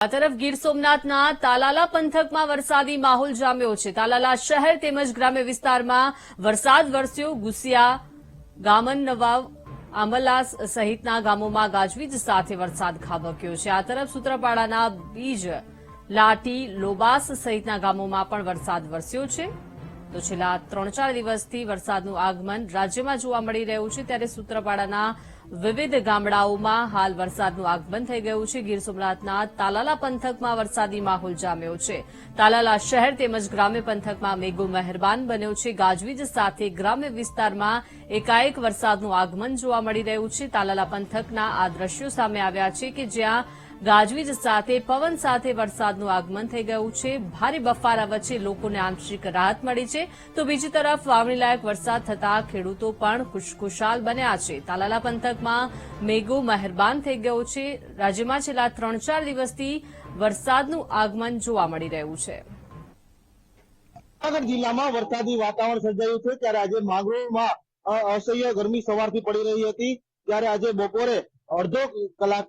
આ તરફ ગીર સોમનાથના તાલાલા પંથકમાં વરસાદી માહોલ જામ્યો છે। તાલાલા શહેર તેમજ ગ્રામ્ય વિસ્તારમાં વરસાદ વરસ્યો। ગુસિયા, ગામન નવાવ, આમલાસ સહિતના ગામોમાં ગાજવીજ સાથે વરસાદ ખાબક્યો છે। આ તરફ સૂત્રાપાડાના બીજ, લાઠી, લોબાસ સહિતના ગામોમાં પણ વરસાદ વરસ્યો છે। તો છેલ્લા 3-4 દિવસથી વરસાદનું આગમન રાજ્યમાં જોવા મળી રહ્યું છે, ત્યારે સૂત્રાપાડાના વિવિધ ગામડાઓમાં હાલ વરસાદનું આગમન થઈ ગયું છે। ગીર સોમનાથના તાલાલા પંથકમાં વરસાદી માહોલ જામ્યો છે। તાલાલા શહેર તેમજ ગ્રામ્ય પંથકમાં મેઘો મહેરબાન બન્યો છે। ગાજવીજ સાથે ગ્રામ્ય વિસ્તારમાં એકાએક વરસાદનું આગમન જોવા મળી રહ્યું છે। તાલાલા પંથકના આ દ્રશ્યો સામે આવ્યા છે કે જ્યાં ગાજવીજ સાથે પવન સાથે વરસાદનું આગમન થઈ ગયું છે। ભારે બફારા વચ્ચે લોકોને આંશિક રાહત મળી છે, તો બીજી તરફ વાવણીલાયક વરસાદ થતાં ખેડૂતો પણ ખુશખુશાલ બન્યા છે। તાલાલા પંથકમાં મેઘો મહેરબાન થઈ ગયો છે। રાજ્યમાં છેલ્લા 3-4 દિવસથી વરસાદનું આગમન જોવા મળી રહ્યું છે। જૂનાગઢ જિલ્લામાં વરસાદી વાતાવરણ સર્જાયું છે, ત્યારે આજે માંગરોળમાં અસહ્ય ગરમી સવારથી પડી રહી હતી, ત્યારે આજે બપોરે અડધો કલાક